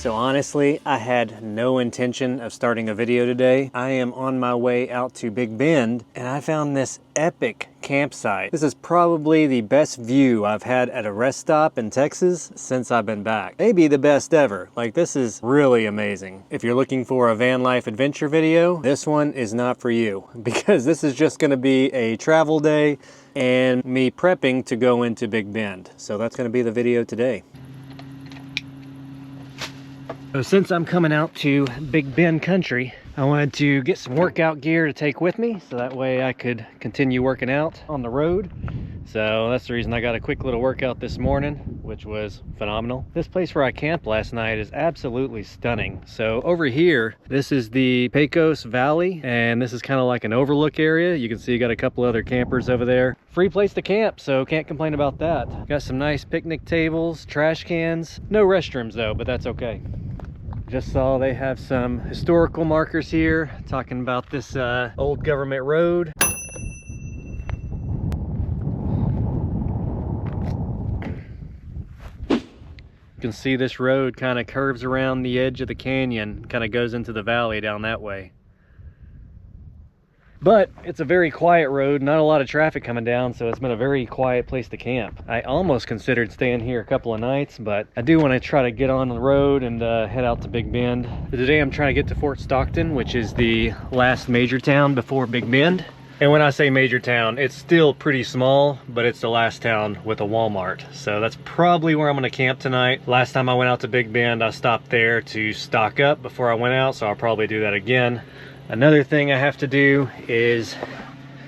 So honestly, I had no intention of starting a video today. I am on my way out to Big Bend and I found this epic campsite. This is probably the best view I've had at a rest stop in Texas since I've been back. Maybe the best ever. Like, this is really amazing. If you're looking for a van life adventure video, this one is not for you because this is just gonna be a travel day and me prepping to go into Big Bend. So that's gonna be the video today. So since I'm coming out to Big Bend country, I wanted to get some workout gear to take with me so that way I could continue working out on the road. So that's the reason I got a quick little workout this morning, which was phenomenal. This place where I camped last night is absolutely stunning. So over here, this is the Pecos Valley, and this is kind of like an overlook area. You can see you got a couple other campers over there. Free place to camp, so can't complain about that. Got some nice picnic tables, trash cans. No restrooms though, but that's okay. Just saw they have some historical markers here talking about this old government road. You can see this road kind of curves around the edge of the canyon, kind of goes into the valley down that way. But it's a very quiet road, not a lot of traffic coming down, so it's been a very quiet place to camp. I almost considered staying here a couple of nights, but I do want to try to get on the road and head out to Big Bend. But today I'm trying to get to Fort Stockton, which is the last major town before Big Bend. And when I say major town, it's still pretty small, but it's the last town with a Walmart. So that's probably where I'm gonna camp tonight. Last time I went out to Big Bend, I stopped there to stock up before I went out, so I'll probably do that again. Another thing I have to do is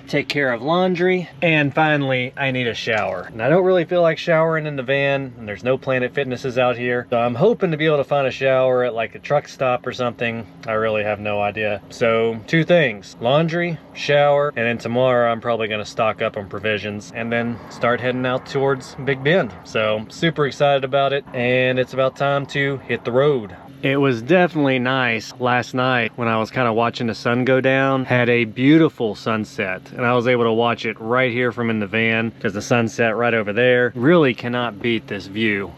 take care of laundry, and finally I need a shower. And I don't really feel like showering in the van, and there's no Planet Fitnesses out here, so I'm hoping to be able to find a shower at like a truck stop or something. I really have no idea. So two things: laundry, shower, and then tomorrow I'm probably gonna stock up on provisions and then start heading out towards Big Bend. So super excited about it, and it's about time to hit the road. It was definitely nice last night when I was kind of watching the sun go down. Had a beautiful sunset, and I was able to watch it right here from in the van because the sunset right over there. Really cannot beat this view.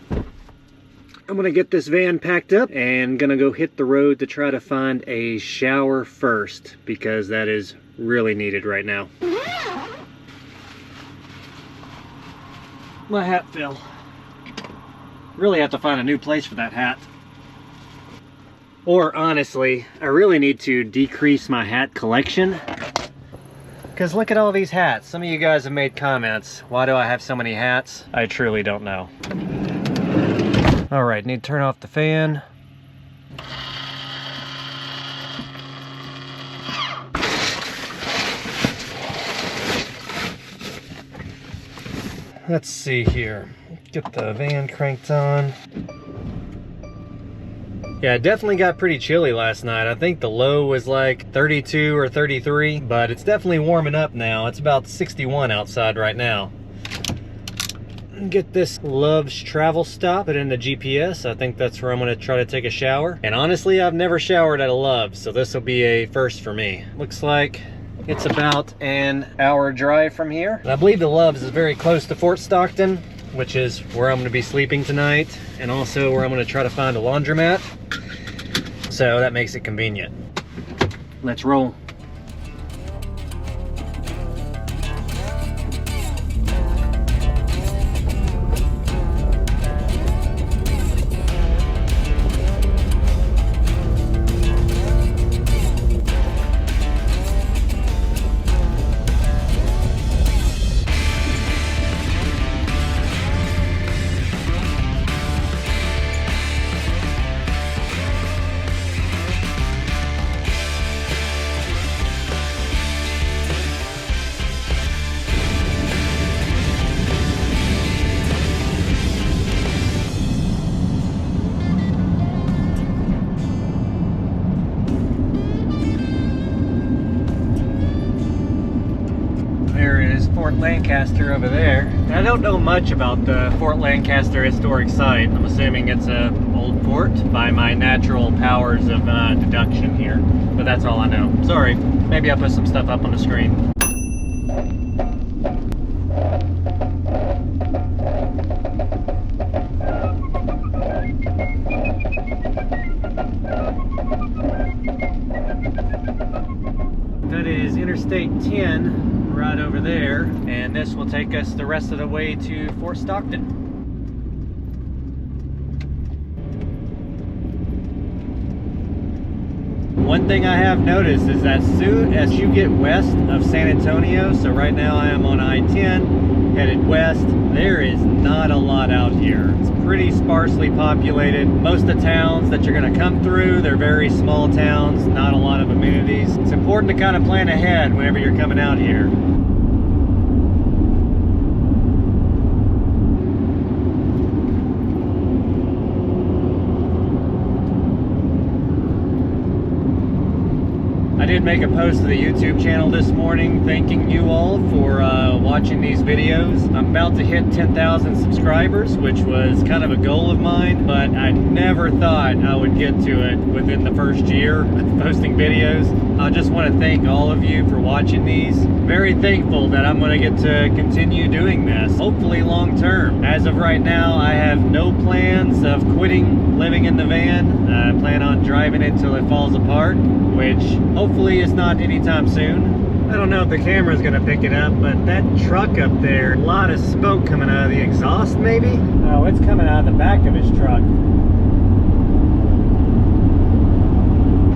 I'm gonna get this van packed up and gonna go hit the road to try to find a shower first because that is really needed right now. My hat fell. Really have to find a new place for that hat. Or honestly, I really need to decrease my hat collection. Because look at all these hats. Some of you guys have made comments. Why do I have so many hats? I truly don't know. All right, need to turn off the fan. Let's see here. Get the van cranked on. Yeah, it definitely got pretty chilly last night. I think the low was like 32 or 33, but it's definitely warming up now. It's about 61 outside right now. Get this Love's travel stop, put in the GPS. I think that's where I'm gonna try to take a shower. And honestly, I've never showered at a Love's, so this will be a first for me. Looks like it's about an hour drive from here. And I believe the Love's is very close to Fort Stockton, which is where I'm going to be sleeping tonight, and also where I'm going to try to find a laundromat. So that makes it convenient. Let's roll. Fort Lancaster over there. And I don't know much about the Fort Lancaster historic site. I'm assuming it's a old fort by my natural powers of deduction here. But that's all I know. Sorry. Maybe I'll put some stuff up on the screen. Interstate 10 right over there, and this will take us the rest of the way to Fort Stockton. One thing I have noticed is that as soon as you get west of San Antonio, so right now I am on I-10 headed west, there is not a lot out here. It's pretty sparsely populated. Most of the towns that you're going to come through, they're very small towns, not a lot of amenities. It's important to kind of plan ahead whenever you're coming out here. I did make a post to the YouTube channel this morning thanking you all for watching these videos. I'm about to hit 10,000 subscribers, which was kind of a goal of mine, but I never thought I would get to it within the first year of posting videos. I just want to thank all of you for watching these. Very thankful that I'm going to get to continue doing this, hopefully long term. As of right now, I have no plans of quitting living in the van. I plan on driving it till it falls apart, which hopefully is not anytime soon. I don't know if the camera is going to pick it up, but that truck up there, a lot of smoke coming out of the exhaust maybe? Oh, it's coming out of the back of his truck.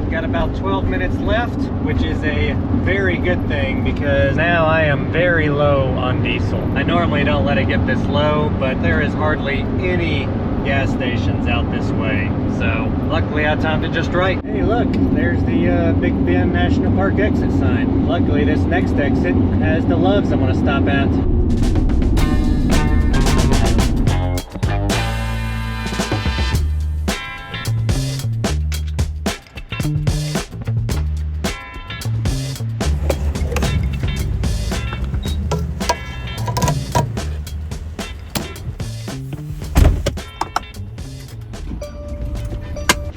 Got about 12 minutes left, which is a very good thing because now I am very low on diesel. I normally don't let it get this low, but there is hardly any gas stations out this way, so luckily I timed it just right. Hey look, there's the Big Bend National Park exit sign. Luckily this next exit has the Loves I'm going to stop at.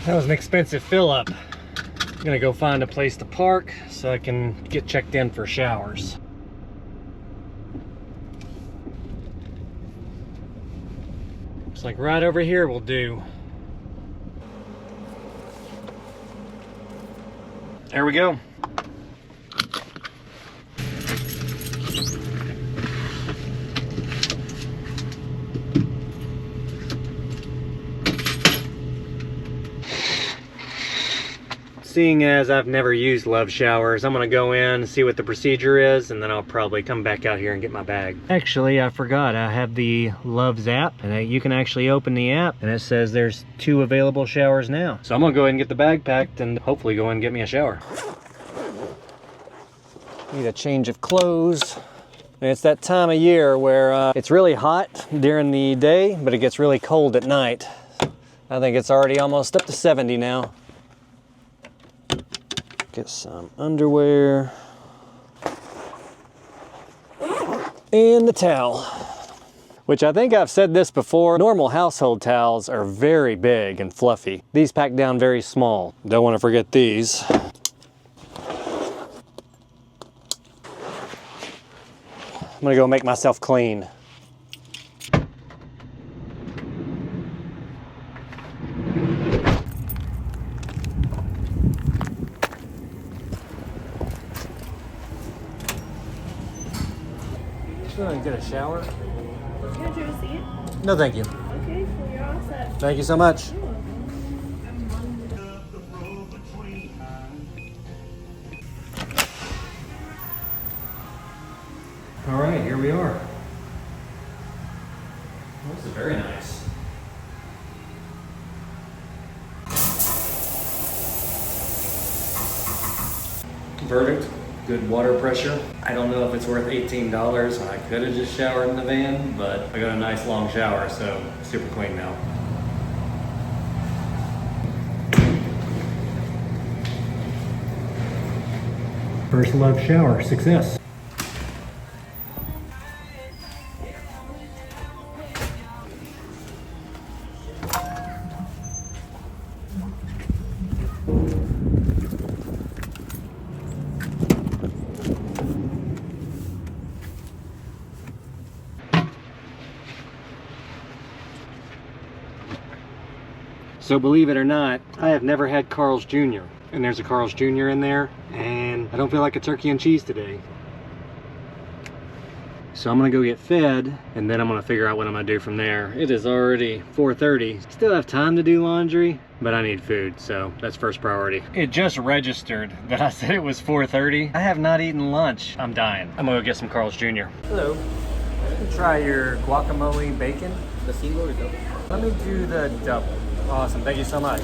That was an expensive fill up. I'm gonna go find a place to park so I can get checked in for showers. Looks like right over here will do. There we go. Seeing as I've never used Love showers, I'm gonna go in, see what the procedure is, and then I'll probably come back out here and get my bag. Actually, I forgot, I have the Loves app, and you can actually open the app, and it says there's 2 available showers now. So I'm gonna go ahead and get the bag packed and hopefully go in and get me a shower. Need a change of clothes. And it's that time of year where it's really hot during the day, but it gets really cold at night. I think it's already almost up to 70 now. Get some underwear and the towel, which I think I've said this before. Normal household towels are very big and fluffy. These pack down very small. Don't want to forget these. I'm gonna go make myself clean. Get a shower. Can I do a seat? No, thank you. Okay, well you're all set. Thank you so much. All right, here we are. Oh, this is very nice. Verdict. Good water pressure. I don't know if it's worth $18 when I could have just showered in the van, but I got a nice long shower, so super clean now. First Love shower, success. So believe it or not, I have never had Carl's Jr. And there's a Carl's Jr. in there, and I don't feel like a turkey and cheese today. So I'm gonna go get fed, and then I'm gonna figure out what I'm gonna do from there. It is already 4:30. Still have time to do laundry, but I need food, so that's first priority. It just registered that I said it was 4:30. I have not eaten lunch. I'm dying. I'm gonna go get some Carl's Jr. Hello. Try your guacamole bacon. The single or double? Let me do the double. Awesome, thank you so much.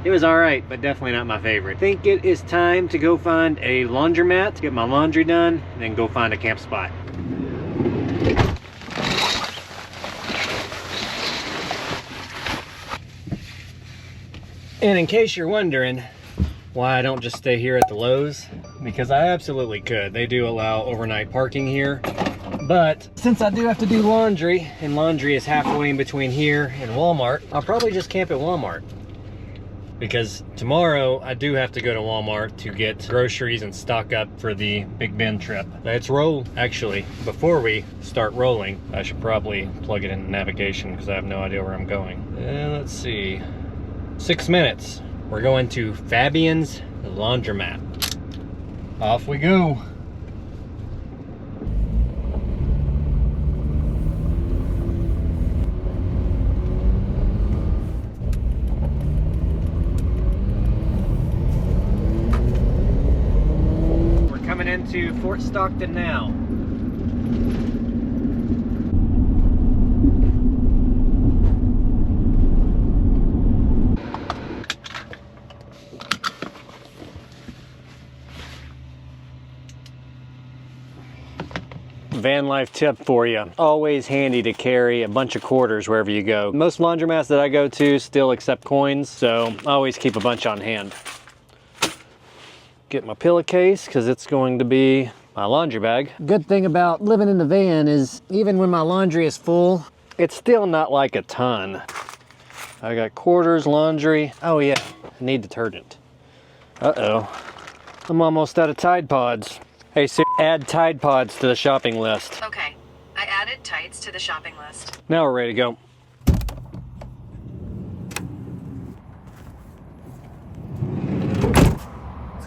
It was all right, but definitely not my favorite. I think it is time to go find a laundromat, get my laundry done, and then go find a camp spot. And in case you're wondering why I don't just stay here at the Lowe's, because I absolutely could. They do allow overnight parking here. But since I do have to do laundry, and laundry is halfway in between here and Walmart, I'll probably just camp at Walmart. Because tomorrow I do have to go to Walmart to get groceries and stock up for the Big Bend trip. Let's roll. Actually, before we start rolling, I should probably plug it in navigation because I have no idea where I'm going. And let's see, 6 minutes. We're going to Fabian's Laundromat. Off we go. Into Fort Stockton now. VanLife tip for you. Always handy to carry a bunch of quarters wherever you go. Most laundromats that I go to still accept coins, so I always keep a bunch on hand. Get my pillowcase because it's going to be my laundry bag. Good thing about living in the van is even when my laundry is full, it's still not like a ton. I got quarters, laundry. Oh yeah, I need detergent. Uh-oh, I'm almost out of Tide Pods. Hey Siri, add Tide Pods to the shopping list. Okay, I added tights to the shopping list. Now we're ready to go.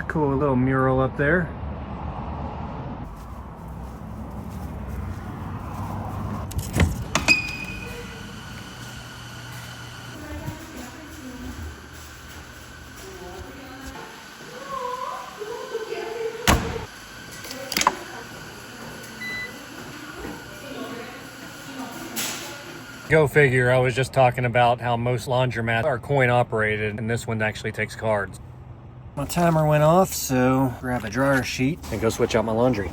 Cool little mural up there. Go figure, I was just talking about how most laundromats are coin operated and this one actually takes cards. My timer went off, so grab a dryer sheet and go switch out my laundry.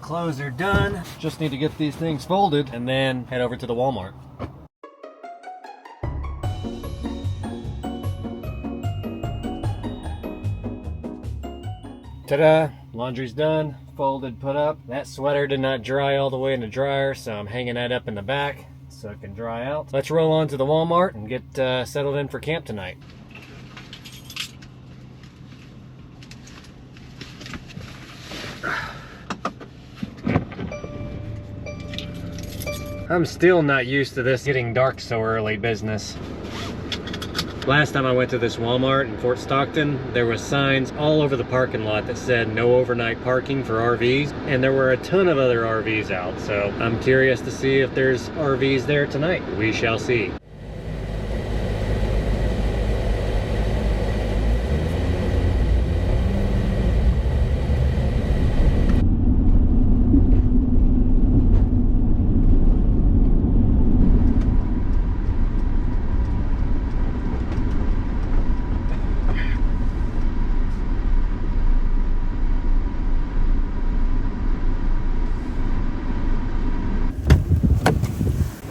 Clothes are done. Just need to get these things folded and then head over to the Walmart. Ta-da! Laundry's done, folded, put up. That sweater did not dry all the way in the dryer, so I'm hanging that up in the back so it can dry out. Let's roll on to the Walmart and get settled in for camp tonight. I'm still not used to this getting dark so early business. Last time I went to this Walmart in Fort Stockton, there was signs all over the parking lot that said no overnight parking for RVs, and there were a ton of other RVs out, so I'm curious to see if there's RVs there tonight. We shall see.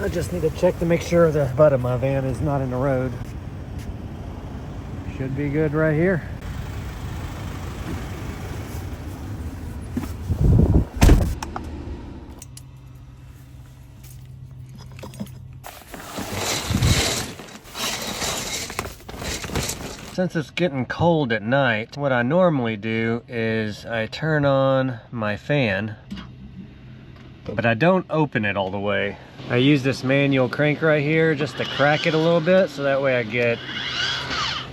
I just need to check to make sure the butt of my van is not in the road. Should be good right here. Since it's getting cold at night, what I normally do is I turn on my fan, but I don't open it all the way. I use this manual crank right here just to crack it a little bit, so that way I get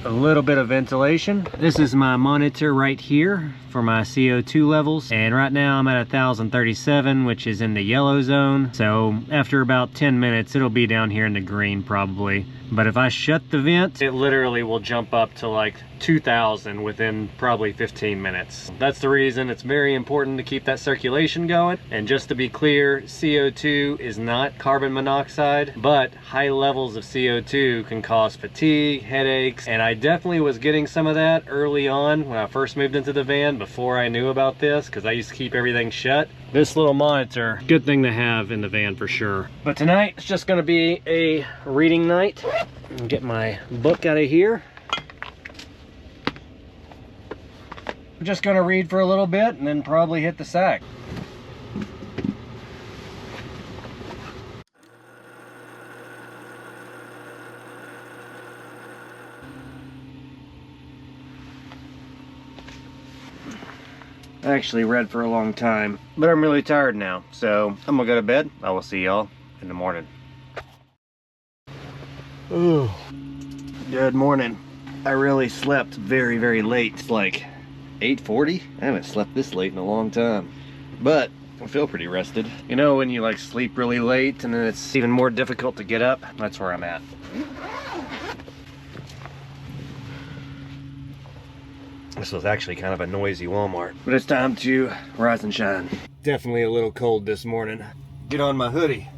a little bit of ventilation. This is my monitor right here for my CO2 levels, and right now I'm at 1037, which is in the yellow zone. So after about 10 minutes it'll be down here in the green probably. But if I shut the vent, it literally will jump up to like 2000 within probably 15 minutes. That's the reason it's very important to keep that circulation going. And just to be clear, CO2 is not carbon monoxide, but high levels of CO2 can cause fatigue, headaches, and I definitely was getting some of that early on when I first moved into the van before I knew about this, because I used to keep everything shut. This little monitor, good thing to have in the van for sure. But tonight it's just gonna be a reading night. Get my book out of here. I'm just gonna read for a little bit and then probably hit the sack. I actually read for a long time, but I'm really tired now, so I'm gonna go to bed. I will see y'all in the morning. Ooh, good morning. I really slept very, very late. It's like 8:40. I haven't slept this late in a long time, but I feel pretty rested. You know when you like sleep really late and then it's even more difficult to get up? That's where I'm at. This was actually kind of a noisy Walmart, but it's time to rise and shine. Definitely a little cold this morning. Get on my hoodie.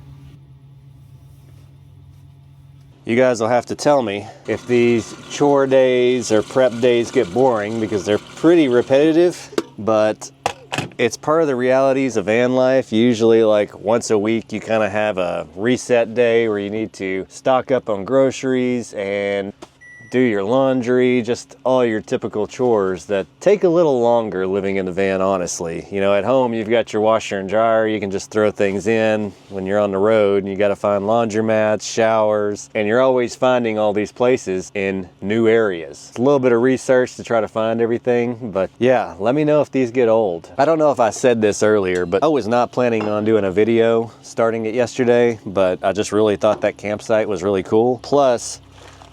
You guys will have to tell me if these chore days or prep days get boring, because they're pretty repetitive, but it's part of the realities of van life. Usually like once a week you kind of have a reset day where you need to stock up on groceries and do your laundry, just all your typical chores that take a little longer living in the van, honestly. You know, at home you've got your washer and dryer, you can just throw things in. When you're on the road, you got to find laundromats, showers, and you're always finding all these places in new areas. It's a little bit of research to try to find everything, but yeah, let me know if these get old. I don't know if I said this earlier, but I was not planning on doing a video starting it yesterday, but I just really thought that campsite was really cool. Plus,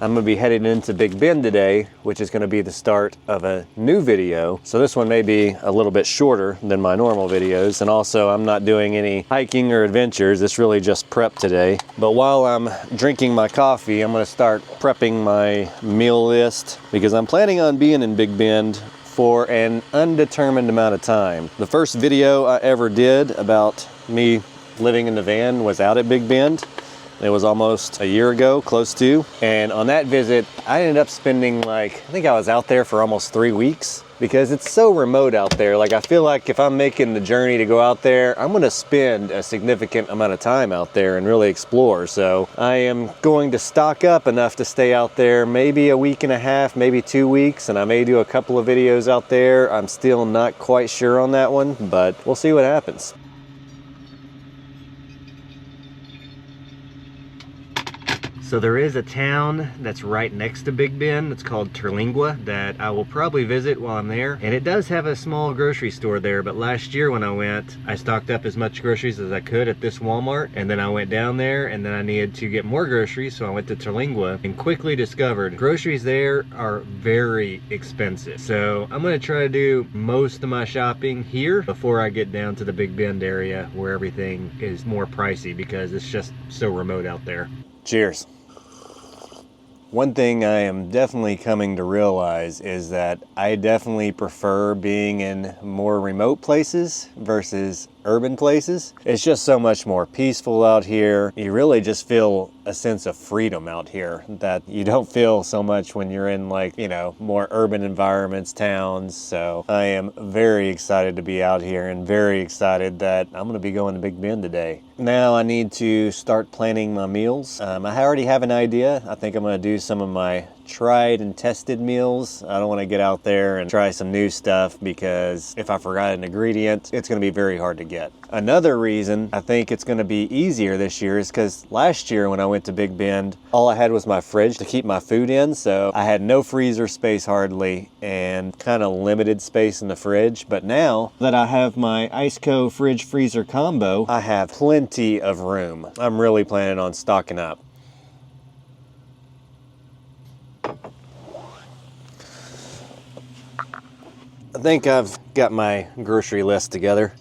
I'm gonna be headed into Big Bend today, which is gonna be the start of a new video. So this one may be a little bit shorter than my normal videos. And also I'm not doing any hiking or adventures. It's really just prep today. But while I'm drinking my coffee, I'm gonna start prepping my meal list because I'm planning on being in Big Bend for an undetermined amount of time. The first video I ever did about me living in the van was out at Big Bend. It was almost a year ago, close to. And on that visit, I ended up spending I think I was out there for almost 3 weeks because it's so remote out there. Like I feel like if I'm making the journey to go out there, I'm gonna spend a significant amount of time out there and really explore. So I am going to stock up enough to stay out there maybe a week and a half, maybe 2 weeks. And I may do a couple of videos out there. I'm still not quite sure on that one, but we'll see what happens. So there is a town that's right next to Big Bend. It's called Terlingua that I will probably visit while I'm there. And it does have a small grocery store there, but last year when I went, I stocked up as much groceries as I could at this Walmart. And then I went down there and then I needed to get more groceries. So I went to Terlingua and quickly discovered groceries there are very expensive. So I'm gonna try to do most of my shopping here before I get down to the Big Bend area where everything is more pricey because it's just so remote out there. Cheers. One thing I am definitely coming to realize is that I definitely prefer being in more remote places versus urban places. It's just so much more peaceful out here. You really just feel a sense of freedom out here that you don't feel so much when you're in, like, you know, more urban environments, towns. So I am very excited to be out here and very excited that I'm going to be going to Big Bend today. Now I need to start planning my meals. I already have an idea. I think I'm going to do some of my tried and tested meals. I don't want to get out there and try some new stuff, because if I forgot an ingredient, it's going to be very hard to get. Another reason I think it's going to be easier this year is because last year when I went to Big Bend, all I had was my fridge to keep my food in, so I had no freezer space hardly and kind of limited space in the fridge. But now that I have my ICECO fridge freezer combo, I have plenty of room. I'm really planning on stocking up. I think I've got my grocery list together.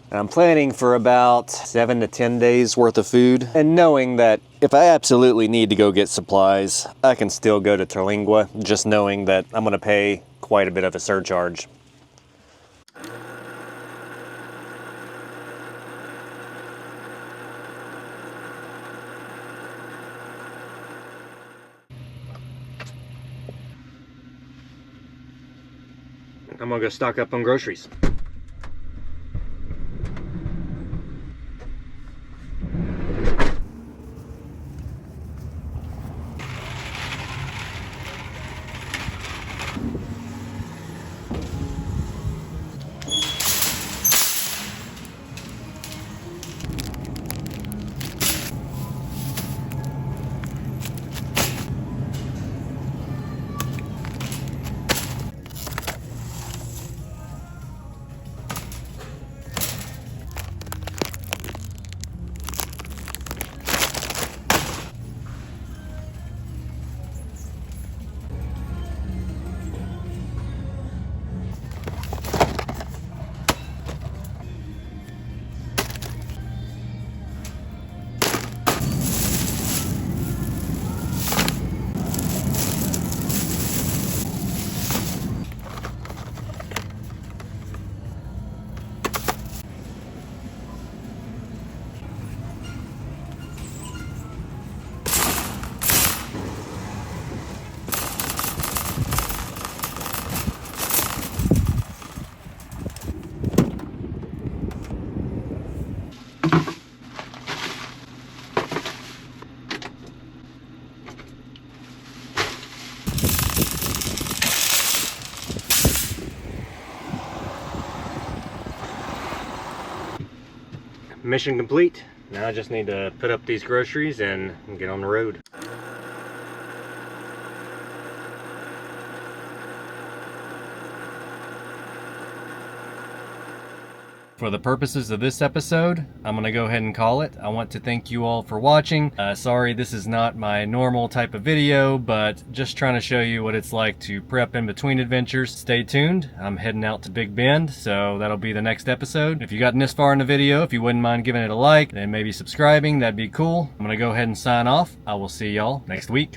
I'm planning for about 7 to 10 days worth of food, and knowing that if I absolutely need to go get supplies, I can still go to Terlingua, just knowing that I'm going to pay quite a bit of a surcharge. I'm gonna go stock up on groceries. Mission complete. Now I just need to put up these groceries and get on the road. For the purposes of this episode, I'm gonna go ahead and call it. I want to thank you all for watching. Sorry this is not my normal type of video, but just trying to show you what it's like to prep in between adventures. Stay tuned. I'm heading out to Big Bend, so that'll be the next episode. If you've gotten this far in the video, if you wouldn't mind giving it a like and maybe subscribing, that'd be cool. I'm gonna go ahead and sign off. I will see y'all next week.